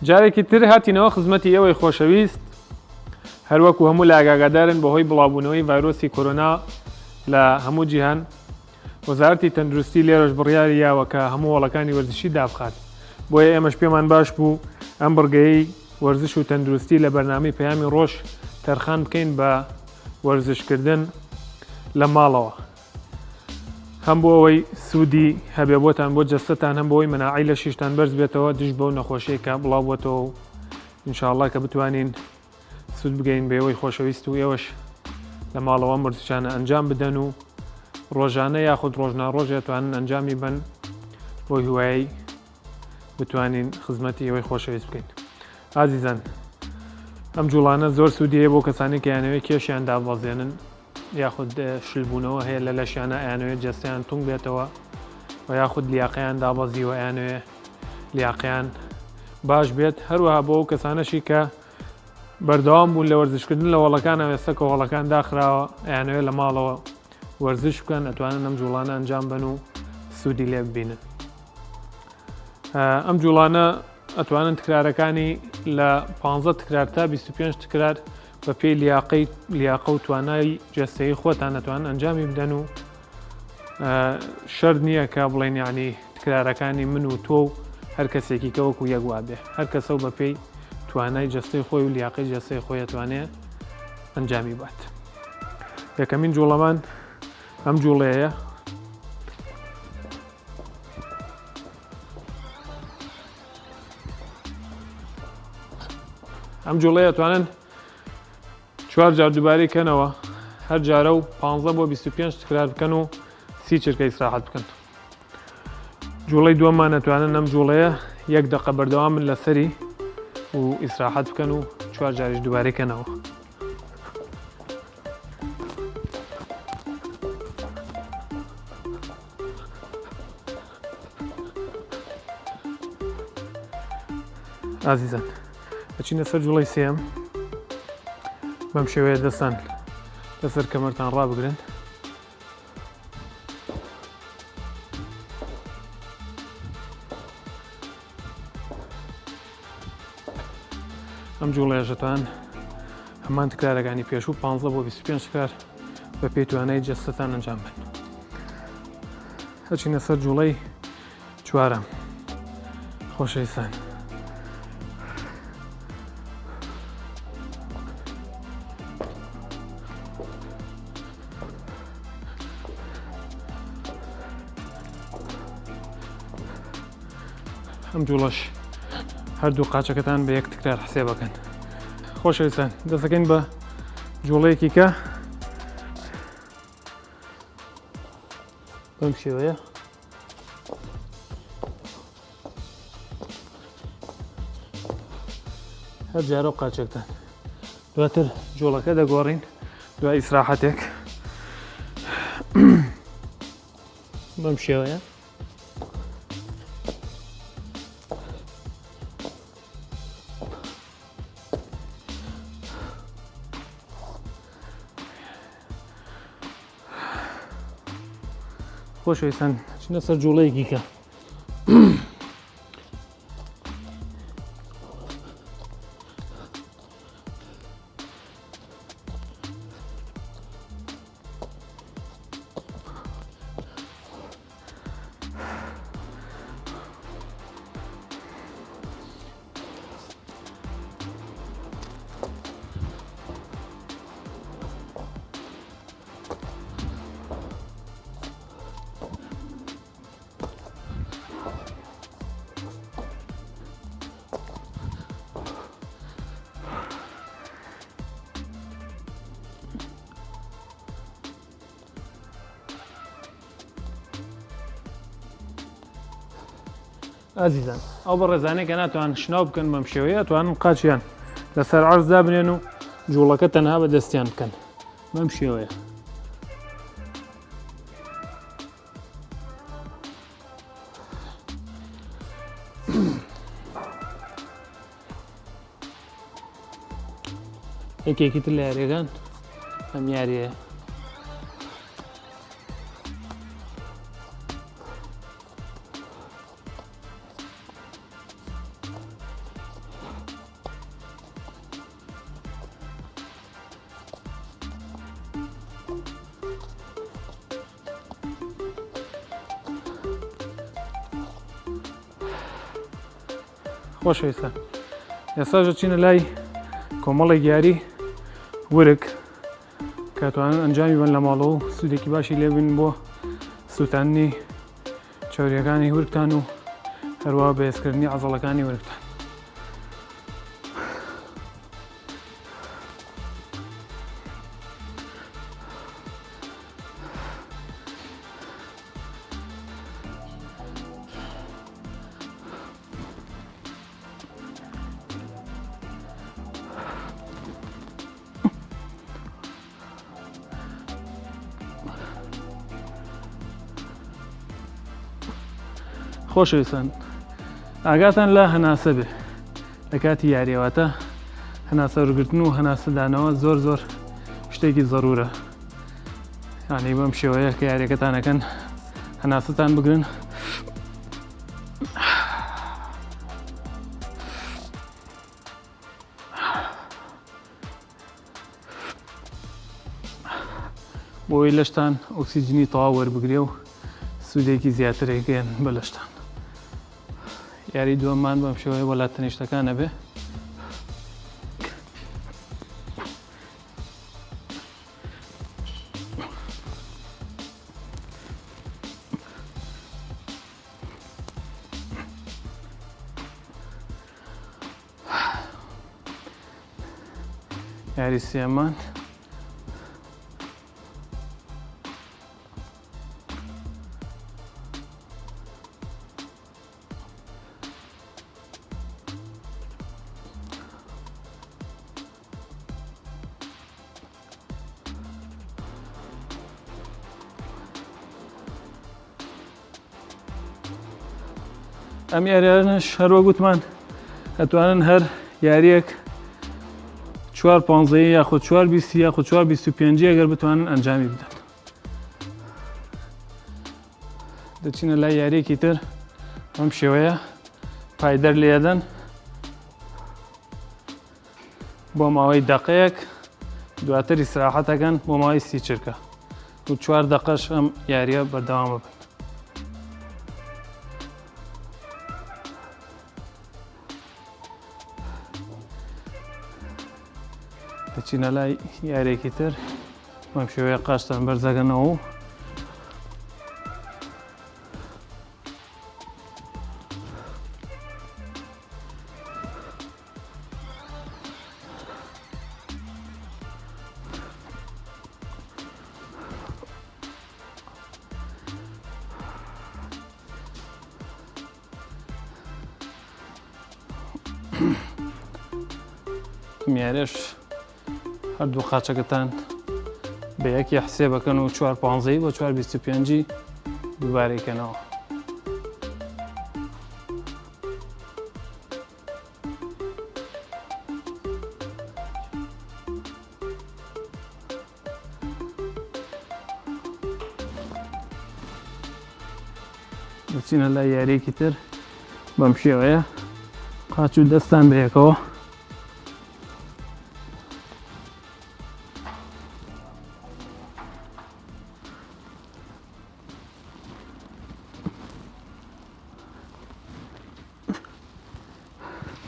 جارێکی تر هاتینەوە خزمەتی ئێوەی خۆشەویست هەروەکو هەموو لە ئاگادارن بەهۆی بڵاوبوونەوەی ڤایرۆسی کۆرۆنا لە هەموو جیهان وەزارەتی تەندروستی لێرەش بڕیاری یاوە کە هەموو وەڵەکانی وەرزشی دابخات بۆیە ئێمەش پێمان باش بوو ئەم بڕگەیەی وەرزش و تەندروستی لە بەرنامەی پەیامی ڕۆژ تەرخان بکەین بە وەرزشکردن لە ماڵەوە هەم بۆ ئەوەی سوودی هەبێ بۆتان بۆ جەستەتان هەم بۆەوەی مەناعی لە شیشتان بەرز بێتەوە دژ بەو نەخۆشیە کە بڵاو بۆتەوە و ئینشاءڵڵا کە بتوانین سوود بگەین بە ئێوەی خۆشەویست و ئێوەش لە ماڵەوە وەرزشانە ئەنجام بدەن و ڕۆژانە یاخود ڕۆژناڕۆژ توانن ئەنجامی بن بۆ هیوایی بتوانین خزمەتی ئێوەی خۆشەویست بکەین. ئازیزان ئەم جوڵانە زۆر سوودیە بۆ کەسانی کە یانەوێت کێشیان دابەزێنن یاخود شلبوونەوە هەیە لە لەشیانە ئەیانەوێت جەستیان تونگ بێتەوە و یاخود لیاقەیان دابەزیوە ئەیانەوێت لیاقەیان باش بێت هەروەها بۆ ئەو کەسانەشی کە بەردەوام بوون لە وەرزشکردن لە وەڵەکان ئێستا کە وەڵەکان داخراوە ئەیانەوێت لە ماڵەوە وەرزش بکەن ئەتوانن ئەم جوڵانە ئەنجام بن و سوودی لێ ببینن. ئەم جوڵانە ئەتوانن تکرارەکانی لە 15 تکرار تا 25 تکرار بە پێی لیاقە و توانای جەستەیی خۆتان ئەتوانن ئەنجامی بدەن و شەرت نییە کە بڵێن یعنی تکرارەکانی من و تۆ و هەر کەسێکی کە وەکو یەک وا بێ هەر کەسە و بە پێی توانای جەستەی خۆی و لیاقەی جەستەی خۆی ئەتوانێت ئەنجامی بات. یەکەمین جوڵەمان ئەم جوڵەیە ئەم جوڵەیە توانن 4 جار دووبارەی کەنەوە هەر جارە و 15 بۆ 25 تکرار بکەن و 30 چرکە ئیستراحەت بکەن. جوڵەی دووەممان ئەتوانن ئەم جوڵەیە 1 دقە بەردەوامن لەسەری و ئیستراحەت بکەن و 4 جاریش دووبارەی کەنەوە. ئازیزان ئەچینە سەر جوڵەی سێم بەم شێوەیە دەستان لەسەر کەمەرتان ڕابگرن ئەم جوڵەیەژەتان هەمان تکرارەکانی پێش و 15 بۆ 25 تکرار بە پێی توانای جەستەتان ئەنجام بن. ئەچینە سەر جوڵەی چوارەم خۆشەویستان ئەم جوڵەش هەردوو قاچەکەتان بە یەک تکرار حسێبەکەن. خۆشەویستان دەستەکەین بە جوڵەیەکی کە بەم شێوەیە هەر جارە و قاچەکتان دواتر جوڵەکە دەگۆڕین دوای ئیستراحەتێک بەم شێوەیە خۆشەویستان چنە سەر جوڵەیەکی کە ئازیزان ئەو بە ڕێزانەی کە ناتوان شناو بکەن بەم شێوەیە توانن قاچیان لەسەر عەرز دابنێن و جوڵەکە تەنها بە دەستیان بکەن بەم شێوەیە. یەکێکی تر لە یاریەکان ئەم یاریەیە خۆشەویستان ئێستاژە چینە لای کۆمەڵێک یاری ورک کە توانن ئەنجامی بن لە ماڵەوە و سوودێکی باشی لێبن بۆ سووتاندنی چاوریەکانی ورکتان و هەروەها بەهێزکردنی عەزەڵەکانی ورکتان. خۆشەویستان ئاگاتان لە هەناسە بێ لە کاتی یاریەوەتە هەناسە وەرگرتن و هەناسەدانەوە زۆر شتێکی زەرورە، یعنی بەم شێوەیە کە یاریەکەتانەکەن هەناسەتان بگرن بۆی لەشتان ئۆکسیجنی تەواو وەربگرێ و سوودێکی زیاترێکێن بە لەشتان. یاری دووەممان بەم شێوەیە وەلات تەنیشتەکانە بێ یاری سێەمان ئەم یاریانش هەروە گوتمان ئەتوانن هەر یاریەک 4-15 یاخود 4-20 یاخود 4-25 ئەگەر بتوانن ئەنجامی بدەن. دەچینە لای یاریەکی تر ئەم شێوەیە پایدەر لێدەن بۆ ماوەی دەقەیەک، دواتر ئیستراحەتەکەن بۆ ماوەی 30 چرکە و 4 دەقەش ئەم یاریە بەردەوامە بن. دەچینە لای یارێکی تر بەم شێوەیە قاشتان بەرزەکەنەوە و میارێش هەردوو قاچەکەتان بە یەکی حسێبەکەن و 4-15 بۆ 4-25 دووبارەیکەنەوە. دەچینە لای یاریەکی تر بەم شێوەیە قاچ و دەستان بەیەکەوە